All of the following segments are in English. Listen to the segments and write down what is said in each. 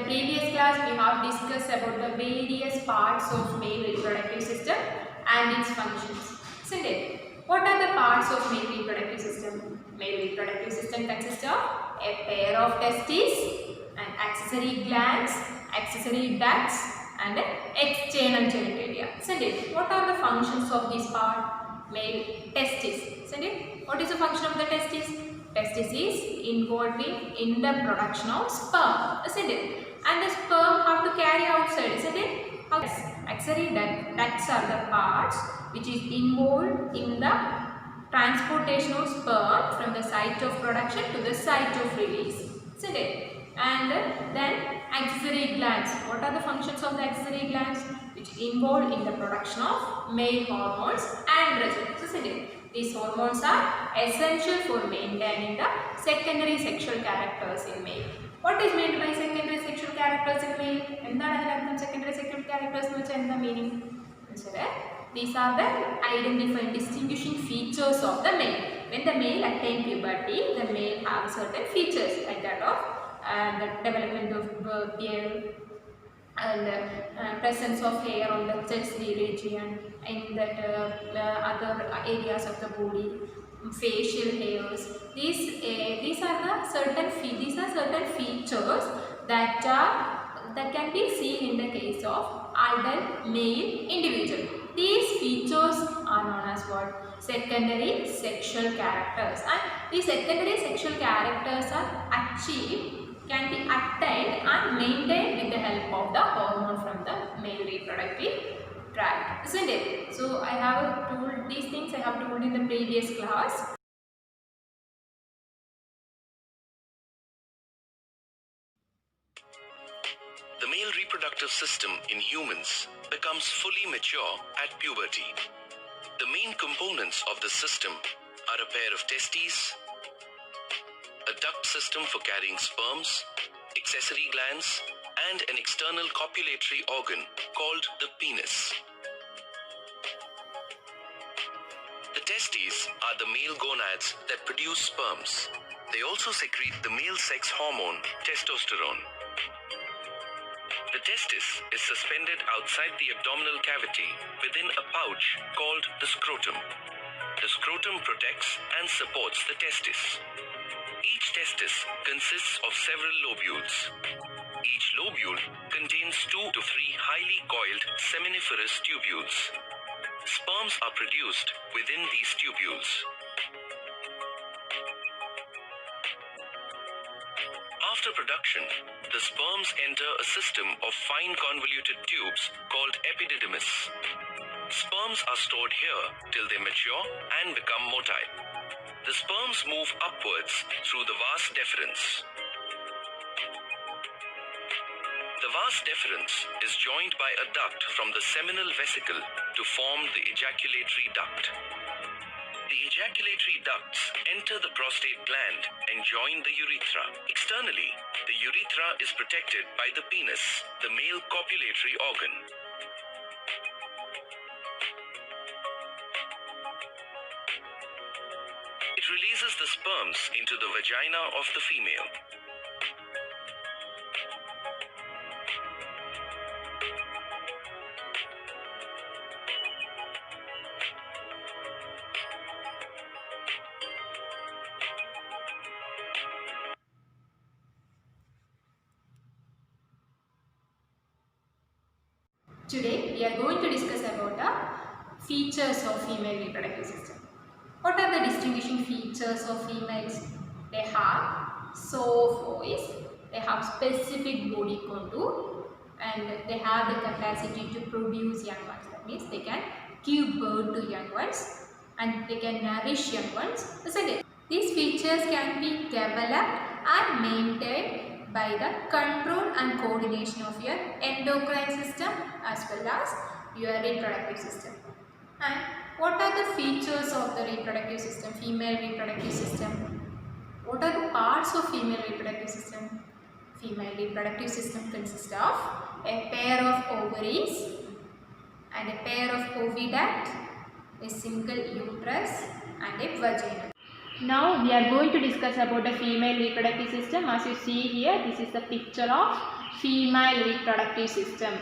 previous class we have discussed about the various parts of male reproductive system and its functions, isn't it? What are the parts of male reproductive system? Male reproductive system consists of a pair of testes and accessory glands, accessory ducts and external genitalia, isn't it? What are the functions of this part? Male testes, isn't it? What is the function of the testes? Testis is involving in the production of sperm, isn't it? And the sperm have to carry outside, isn't it? Accessory ducts are the parts which is involved in the transportation of sperm from the site of production to the site of release, isn't it? And then accessory glands. What are the functions of the accessory glands? Which involved in the production of male hormones and androgens, isn't it? These hormones are essential for maintaining the secondary sexual characters in male. What is meant by secondary sexual characters in male? What secondary sexual characters meaning? These are the identifying distinguishing features of the male. When the male attain puberty, the male have certain features like that of the development of birth hair and presence of hair on the chest region, in that other areas of the body, facial hairs. These are certain features that can be seen in the case of adult male individual. These features are known as what? Secondary sexual characters, and these secondary sexual characters are can be attained and maintained with the help of the hormone from the male reproductive tract, isn't it? So I have told these things I have told in the previous class. The male reproductive system in humans becomes fully mature at puberty. The main components of the system are a pair of testes, a duct system for carrying sperms, accessory glands, and an external copulatory organ called the penis. The testes are the male gonads that produce sperms. They also secrete the male sex hormone, testosterone. The testis is suspended outside the abdominal cavity within a pouch called the scrotum. The scrotum protects and supports the testis. Each testis consists of several lobules. Each lobule contains 2 to 3 highly coiled seminiferous tubules. Sperms are produced within these tubules. After production, the sperms enter a system of fine convoluted tubes called epididymis. Sperms are stored here till they mature and become motile. The sperms move upwards through the vas deferens. The vas deferens is joined by a duct from the seminal vesicle to form the ejaculatory duct. The ejaculatory ducts enter the prostate gland and join the urethra. Externally, the urethra is protected by the penis, the male copulatory organ. It releases the sperms into the vagina of the female. Today we are going to discuss about the features of female reproductive system. What are the distinguishing features of females? They have soft voice, they have specific body contour, and they have the capacity to produce young ones. That means they can give birth to young ones and they can nourish young ones, isn't it? These features can be developed and maintained by the control and coordination of your endocrine system as well as your reproductive system. And what are the features of the reproductive system, female reproductive system? What are the parts of female reproductive system? Female reproductive system consists of a pair of ovaries and a pair of oviduct, a single uterus and a vagina. Now we are going to discuss about the female reproductive system. As you see here, this is the picture of female reproductive system.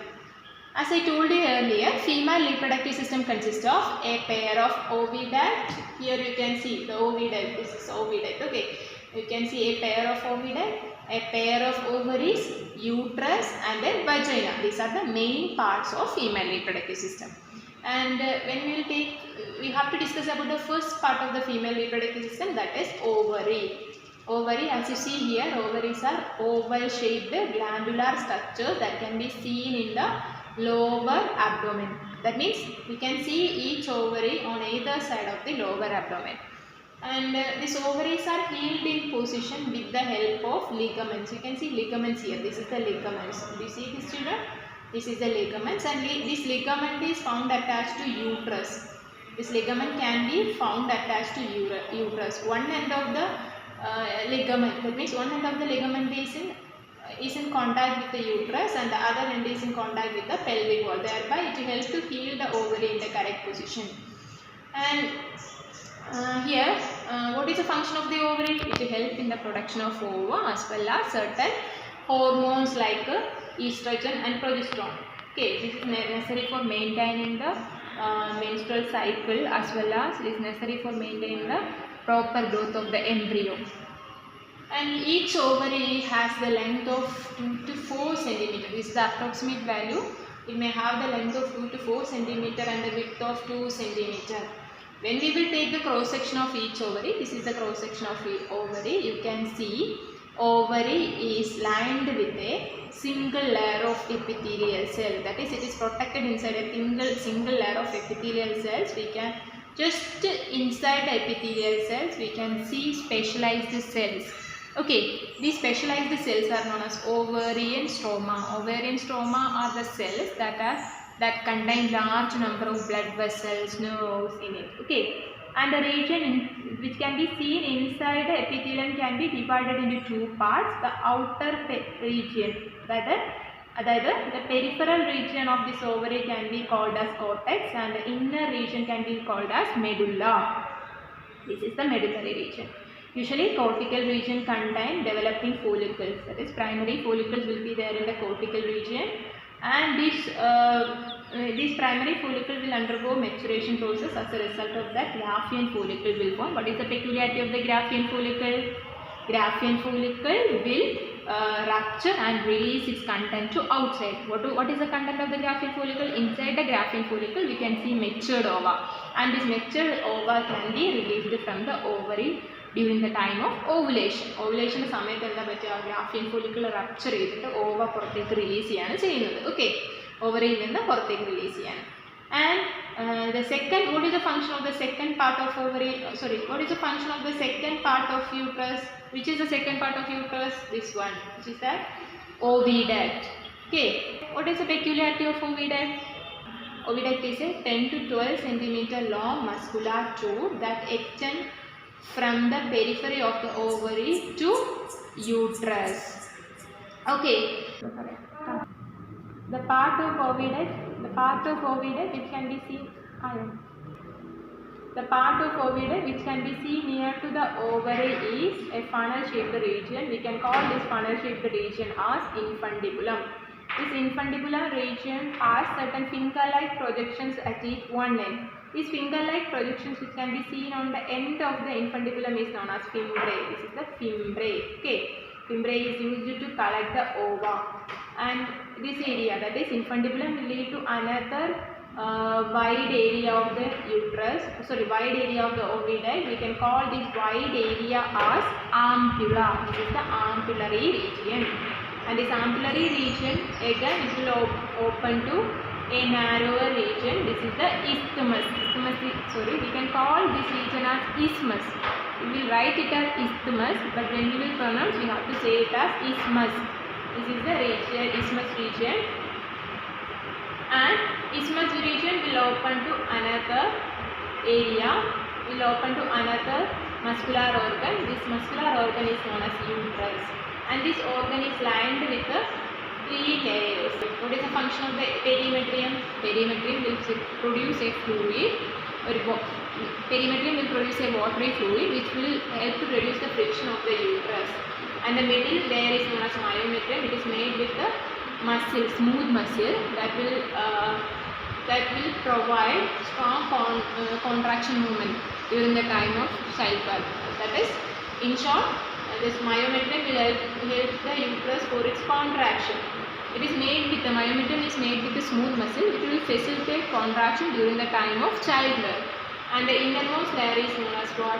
As I told you earlier, female reproductive system consists of a pair of oviduct. Here you can see the oviduct. This is oviduct. Okay, you can see a pair of oviduct, a pair of ovaries, uterus, and then vagina. These are the main parts of female reproductive system. And we have to discuss about the first part of the female reproductive system, that is ovary. Ovary, as you see here, ovaries are oval shaped glandular structures that can be seen in the lower abdomen. That means we can see each ovary on either side of the lower abdomen. And these ovaries are held in position with the help of ligaments. You can see ligaments here. This is the ligaments. Do you see this, children? This is the ligaments, and this ligament is found attached to uterus. This ligament can be found attached to uterus. One end of the ligament, that means one end of the ligament is in contact with the uterus, and the other end is in contact with the pelvic wall. Thereby it helps to heal the ovary in the correct position. And here what is the function of the ovary? It will help in the production of ova as well as certain hormones like estrogen and progesterone. Okay, this is necessary for maintaining the menstrual cycle as well as it is necessary for maintaining the proper growth of the embryo. And each ovary has the length of 2 to 4 centimeter. This is the approximate value. It may have the length of 2 to 4 centimeter and the width of 2 centimeter. When we will take the cross section of each ovary, this is the cross section of the ovary. You can see ovary is lined with a single layer of epithelial cell. That is, it is protected inside a single layer of epithelial cells. We can just inside the epithelial cells we can see specialized cells. Okay, these specialized cells are known as ovarian stroma. Ovarian stroma are the cells that contain large number of blood vessels, nerves in it. Okay, and the region which can be seen inside the epithelium can be divided into two parts. The outer region, the peripheral region of this ovary can be called as cortex, and the inner region can be called as medulla. This is the medullary region. Usually cortical region contain developing follicles, that is primary follicles will be there in the cortical region, and this primary follicle will undergo maturation process. As a result of that, Graafian follicle will form. What is the peculiarity of the Graafian follicle? Graafian follicle will rupture and release its content to outside. What is the content of the Graafian follicle? Inside the Graafian follicle we can see matured ova, and this matured ova can be released from the ovary during the time of ovulation. Ovulation സമയത്ത് എന്താ പറ്റുക? Graafian follicle rupture ചെയ്തിട്ട് ova പുറത്തേക്ക് release ചെയ്യാണ് ചെയ്യുന്നത്. Okay, ovary നിന്ന് പുറത്തേക്ക് release ചെയ്യാണ്. And the second, what is the function of the second part of ovary? What is the function of the second part of uterus? Which is the second part of uterus? This one, which is that oviduct. Okay, what is the peculiarity of oviduct? Oviduct is a 10 to 12 centimeter long muscular tube that extends from the periphery of the ovary to uterus. Okay, the part of oviduct which can be seen the part of oviduct which can be seen near to the ovary is a funnel shaped region. We can call this funnel shaped region as infundibulum. This infundibulum region has certain finger-like projections at each one end. These finger-like projections which can be seen on the end of the infundibulum is known as fimbriae. This is the fimbriae. Okay, fimbriae is used to collect the ova, and this area, that is infundibulum, will lead to another wide area of the wide area of the oviduct. We can call this wide area as ampulla. This is the ampullary region, and this ampullary region again it will open to a narrower region. This is the isthmus. We can call this region as isthmus. We will write it as isthmus, but when we will pronounce, we have to say it as isthmus. This is the region, isthmus region, and isthmus region will open to another area, will open to another muscular organ. This muscular organ is known as uterus, and this organ is lined with the 3 layers. What is the function of the perimetrium? Perimetrium will produce a fluid. Perimetrium will produce a watery fluid which will help to reduce the friction of the uterus. and the middle layer is known as myometrium. It is made with the muscle, smooth muscle that will provide strong contraction movement during the time of childbirth. That is, in short, this myometrium will help the uterus for its contraction. It is made with the myometrium is made with the smooth muscle. It will facilitate contraction during the time of childbirth. And the innermost layer is known as what?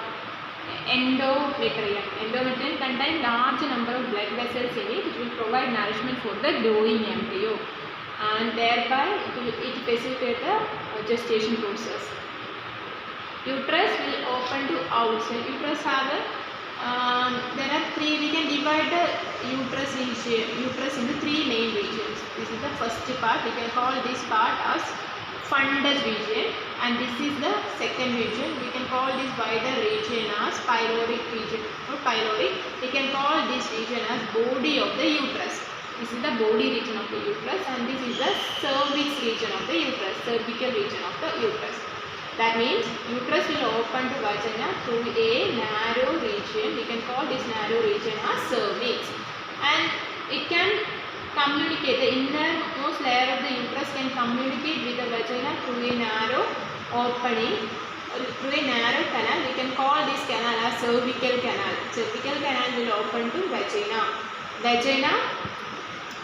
Endometrium. Endometrium contains large number of blood vessels in it, which will provide nourishment for the growing embryo, and thereby it facilitates the gestation process. Uterus will open to outside. Uterus have there are three. We can divide the uterus into three main regions. This is the first part. We can call this part as fundus region, and this is the second region. We can call this wider region as pyloric region or pyloric. We can call this region as body of the uterus. This is the body region of the uterus, and this is the cervix region of the uterus, cervical region of the uterus. That means uterus will open to vagina through a narrow region. We can call this narrow region as cervix, and it can communicate. The innermost layer of the uterus can communicate with the vagina through a narrow opening, through a narrow canal. We can call this canal as cervical canal. Cervical canal will open to vagina. Vagina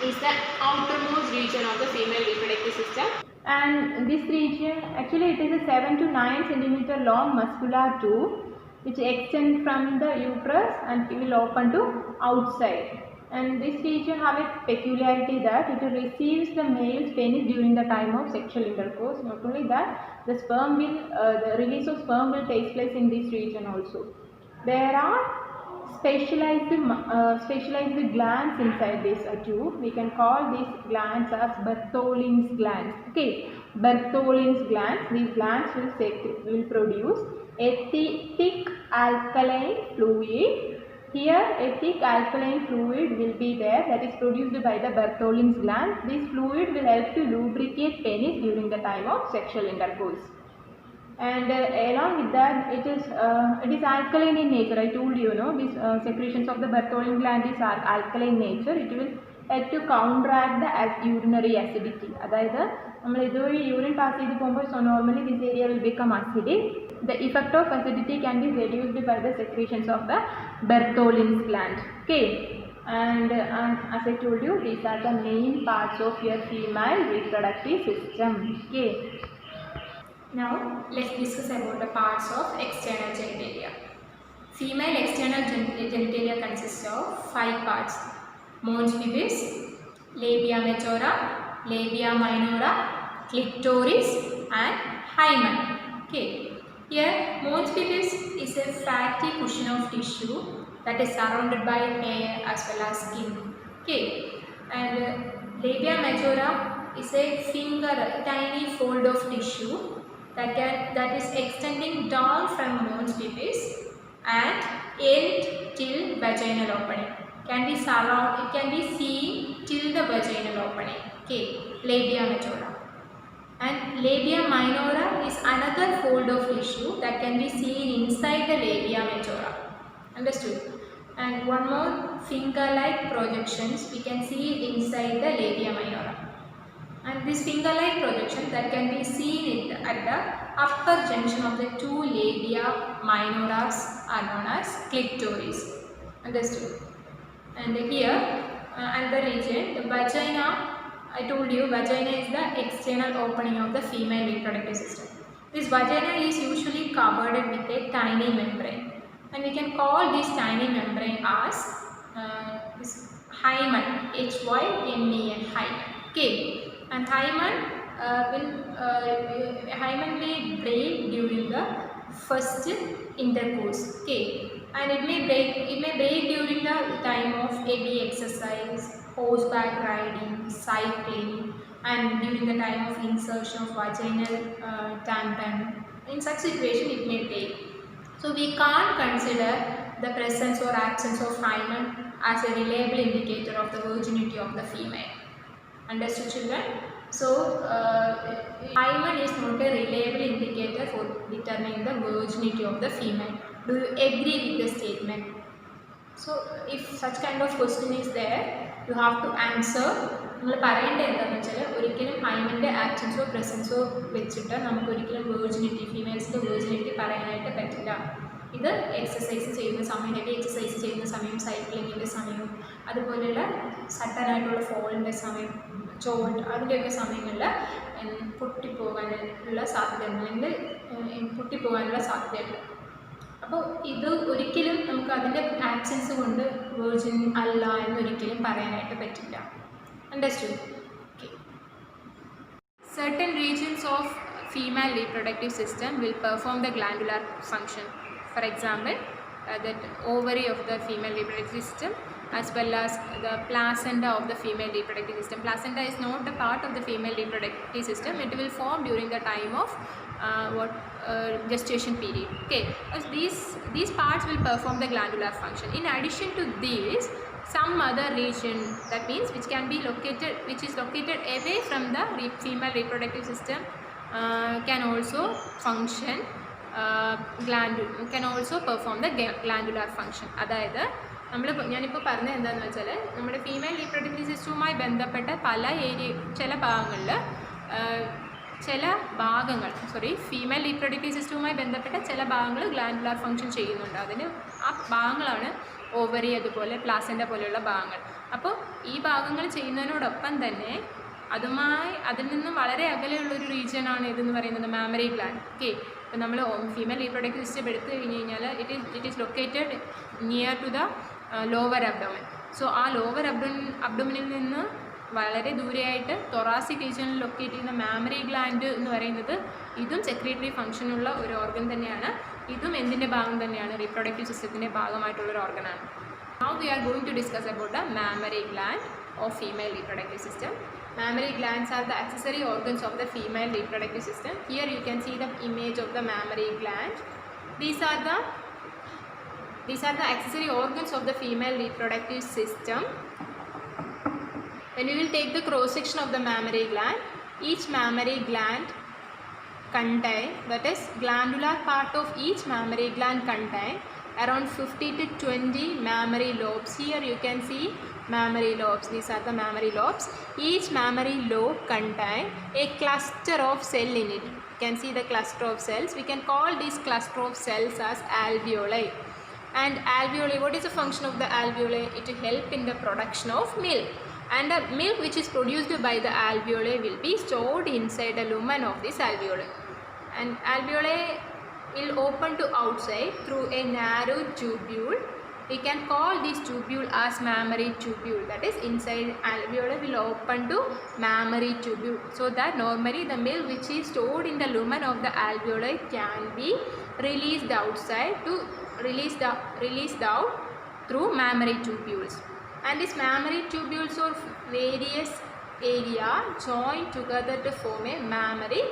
is the outermost region of the female reproductive system, and this region, actually it is a 7 to 9 centimeter long muscular tube which extends from the uterus and it will open to outside. And this region have a peculiarity that it receives the male's penis during the time of sexual intercourse. Not only that, the release of sperm will take place in this region also. There are specialized glands inside this tube. We can call these glands as Bartholin's glands. Okay, Bartholin's glands. These glands will produce a thick alkaline fluid. Here, a thick alkaline fluid will be there, that is produced by the Bartholin's gland. This fluid will help to lubricate penis during the time of sexual intercourse. And along with that, it is alkaline in nature. I told you, these secretions of the Bartholin gland is alkaline nature. It will help to counteract the urinary acidity. That is, urine pass so normally this area will become acidic. The effect of acidity can be reduced by the secretions of the Bartholin's gland. Okay, and as I told you, these are the main parts of your female reproductive system. Okay. Now let's discuss about the parts of external genitalia. Female external genitalia consists of 5 parts: mons pubis, labia majora, labia minora, clitoris and hymen. Okay. Here mons pubis is a fatty cushion of tissue that is surrounded by hair as well as skin. Okay. And labia majora is a tiny fold of tissue that is extending down from mons pubis and end till vaginal opening. It can be seen till the vaginal opening. Okay, labia majora. And labia minora is another fold of tissue that can be seen inside the labia majora. Understood? And one more finger-like projections we can see inside the labia minora. And this finger-like projection that can be seen at the upper junction of the 2 labia minoras are known as clitoris. Understood? And here, another region, the vagina. I told you, vagina is the external opening of the female reproductive system. This vagina is usually covered with a tiny membrane, and we can call this tiny membrane as this hymen. H-Y-M-E-N, hymen. Okay. And hymen will break during the first intercourse. Okay, and it may break during the time of heavy exercise, horseback riding, cycling, and during the time of insertion of vaginal tampon. In such situation, it may break. So we can't consider the presence or absence of hymen as a reliable indicator of the virginity of the female. Understood, children? So, hymen is not a reliable indicator for determining the virginity of the female. Do you agree with the statement? So if such kind of question is there, you have to answer. നമ്മൾ പറയേണ്ടത് എന്താണെന്ന് വെച്ചാൽ ഒരിക്കലും ഹൈമൻ്റെ ആബ്സെൻസോ പ്രസൻസോ വെച്ചിട്ട് നമുക്ക് ഒരിക്കലും virginity, ഫീമെയിൽസിൻ്റെ virginity പറയാനായിട്ട് പറ്റില്ല. ഇത് എക്സസൈസ് ചെയ്യുന്ന സമയം, ഹെവി എക്സസൈസ് ചെയ്യുന്ന സമയം, സൈക്ലിങ്ങിൻ്റെ സമയം, അതുപോലെയുള്ള സഡനായിട്ടുള്ള ഫോളിൻ്റെ സമയം, ചോൾട്ട്, അതിൻ്റെയൊക്കെ സമയങ്ങളിൽ പൊട്ടിപ്പോകാനുള്ള സാധ്യതയുണ്ട്, അല്ലെങ്കിൽ പൊട്ടിപ്പോകാനുള്ള സാധ്യതയുണ്ട്. അപ്പോൾ ഇത് ഒരിക്കലും നമുക്ക് അതിൻ്റെ ആബ്സെൻസ് കൊണ്ട് വേർജിൻ അല്ല എന്നൊരിക്കലും പറയാനായിട്ട് പറ്റില്ല. Understood? Okay. Certain regions of female reproductive system will perform the glandular function. For example, that ovary of the female reproductive system, as well as the placenta of the female reproductive system. Placenta is not a part of the female reproductive system. It will form during the time of gestation period. Okay, as these parts will perform the glandular function. In addition to this, some other region, that means which is located away from the female reproductive system, can also function, can also perform the glandular function. അതായത് ഞാനിപ്പോൾ പറഞ്ഞത് എന്താണെന്ന് വെച്ചാൽ, നമ്മുടെ female reproductive സിസ്റ്റവുമായി ബന്ധപ്പെട്ട female reproductive സിസ്റ്റവുമായി ബന്ധപ്പെട്ട ചില ഭാഗങ്ങൾ ഗ്ലാൻഡുലാർ ഫങ്ഷൻ ചെയ്യുന്നുണ്ട്. അതിന് ആ ഭാഗങ്ങളാണ് ഓവറി, അതുപോലെ പ്ലാസെൻ്റ പോലെയുള്ള ഭാഗങ്ങൾ. അപ്പോൾ ഈ ഭാഗങ്ങൾ ചെയ്യുന്നതിനോടൊപ്പം തന്നെ അതിൽ നിന്ന് വളരെ അകലെയുള്ളൊരു റീജിയനാണ് ഇതെന്ന് പറയുന്നത് മാമറി ഗ്ലാൻഡ്. ഓക്കെ, ഇപ്പോൾ നമ്മൾ ഫീമെയിൽ റീപ്രൊഡക്റ്റീവ് സിസ്റ്റം എടുത്തു കഴിഞ്ഞ് കഴിഞ്ഞാൽ it is located near to the lower abdomen. So ആ ലോവർ അബ്ഡോമിനിൽ നിന്ന് വളരെ ദൂരെയായിട്ട് തൊറാസിക് റീജിയനിൽ ലൊക്കേറ്റ് ചെയ്യുന്ന മാമറി ഗ്ലാൻഡ് എന്ന് പറയുന്നത് ഇതും സെക്രീറ്ററി ഫംഗ്ഷനുള്ള ഒരു ഓർഗൻ തന്നെയാണ്. ഇതും എന്തിൻ്റെ ഭാഗം തന്നെയാണ്? റീപ്രൊഡക്റ്റീവ് സിസ്റ്റത്തിൻ്റെ ഭാഗമായിട്ടുള്ളൊരു ഓർഗനാണ്. Now we are going to discuss about the mammary gland of female reproductive system. Mammary glands are the accessory organs of the female reproductive system. Here you can see the image of the mammary gland. These are the accessory organs of the female reproductive system. When we will take the cross section of the mammary gland, each mammary gland contain, that is glandular part of each mammary gland contain around 50 to 20 mammary lobes. Here you can see mammary lobes. These are the mammary lobes. Each mammary lobe contain a cluster of cell in it. You can see the cluster of cells. We can call this cluster of cells as alveoli. And alveoli, what is the function of the alveoli? It will help in the production of milk. And the milk which is produced by the alveoli will be stored inside the lumen of this alveoli. And alveoli will open to outside through a narrow tubule. We can call this tubule as mammary tubule. That is, inside alveoli will open to mammary tubule, so that normally the milk which is stored in the lumen of the alveoli can be released outside to released out through mammary tubules. And these mammary tubules of various area join together to form a mammary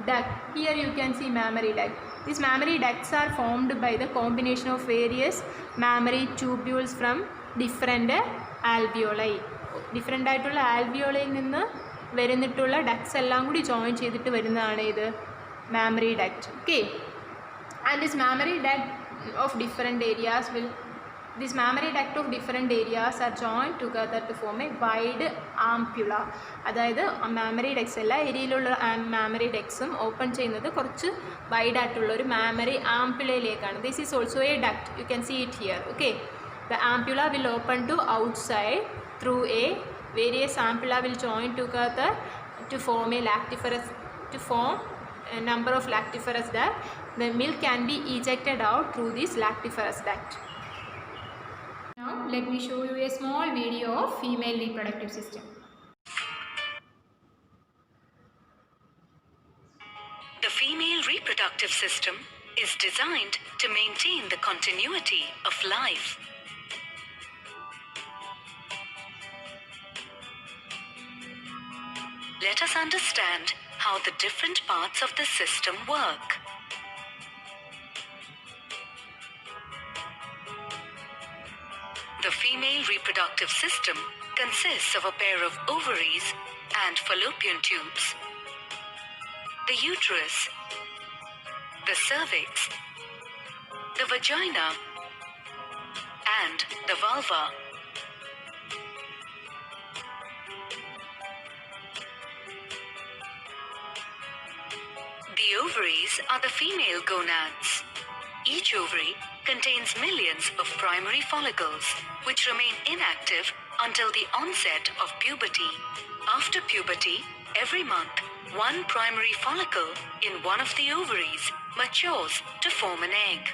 duct. Here you can see mammary duct. These mammary ducts are formed by the combination of various mammary tubules from different alveoli. Different ആയിട്ടുള്ള ആൽവിയോളയിൽ നിന്ന് വരുന്നിട്ടുള്ള ducts എല്ലാം കൂടി join ചെയ്തിട്ട് വരുന്നതാണ് ഇത് mammary duct. Okay, and this mammary duct of different areas This mammary duct of different areas are joined together to form a wide ampulla. അതായത് mammary ducts എല്ലാ ഏരിയയിലുള്ള മാമറി ഡക്ട്സും ഓപ്പൺ ചെയ്യുന്നത് കുറച്ച് വൈഡ് ആയിട്ടുള്ള ഒരു മാമറി ആംപ്യുലയിലേക്കാണ്. This is also a duct. You can see it here. Okay, the ampulla will open to outside through a various ampulla will join together to form a lactiferous, to form a number of lactiferous duct. The milk can be ejected out through this lactiferous duct. Now let me show you a small video of female reproductive system. The female reproductive system is designed to maintain the continuity of life. Let us understand how the different parts of the system work. The female reproductive system consists of a pair of ovaries and fallopian tubes. The uterus, the cervix, the vagina, and the vulva. The ovaries are the female gonads. Each ovary contains millions of primary follicles, which remain inactive until the onset of puberty. After puberty, every month, one primary follicle in one of the ovaries matures to form an egg.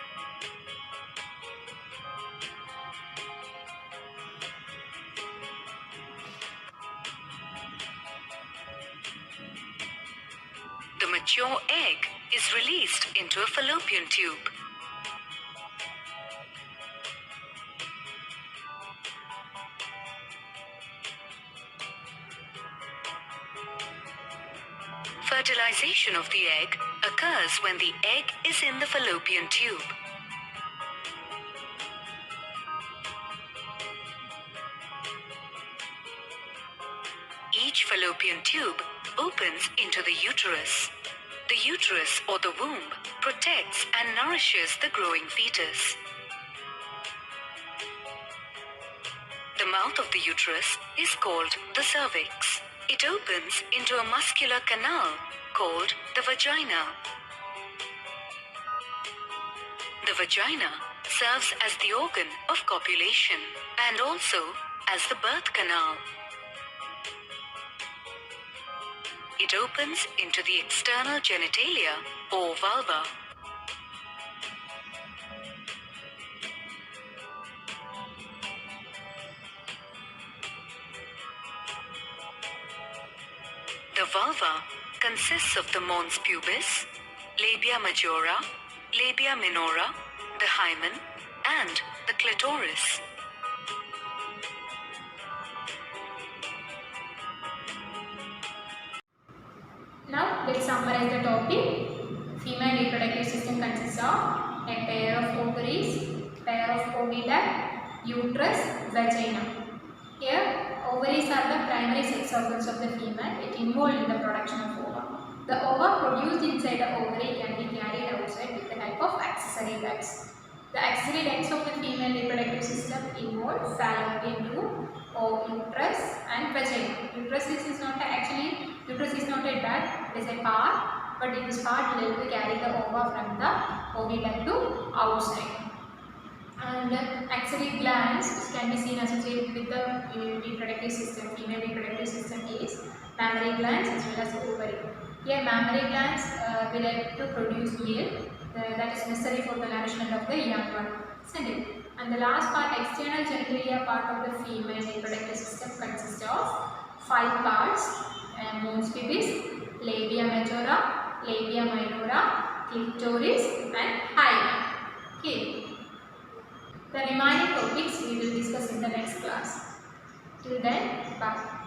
The mature egg is released into a fallopian tube. Fertilization of the egg occurs when the egg is in the fallopian tube. Each fallopian tube opens into the uterus. The uterus or the womb protects and nourishes the growing fetus. The mouth of the uterus is called the cervix. It opens into a muscular canal called the vagina. The vagina serves as the organ of copulation and also as the birth canal. It opens into the external genitalia or vulva. The vulva consists of the mons pubis, labia majora, labia minora, the hymen, and the clitoris. Now let's summarize the topic. Female reproductive system consists of a pair of ovaries, pair of oviduct, uterus, vagina. Here, ovaries are the primary sex organs of the female. It involved in the production of ova. The ova produced inside the ovary can be carried outside with the help of accessory ducts. The accessory ducts of the female reproductive system involve fallopian tube, uterus, and vagina. Uterus is not a duct, it is a part, but in this part will help to carry the ova from the oviduct to outside. And axillary glands, which can be seen associated with the reproductive system, female reproductive system, is mammary glands as well as ovary. Here, mammary glands will help to produce milk that is necessary for the nourishment of the young one, isn't it? And the last part, external genitalia part of the female reproductive system consists of 5 parts: mons pubis, labia majora, labia minora, clitoris, and hymen. Okay. The remaining topics we will discuss in the next class. Till then, bye.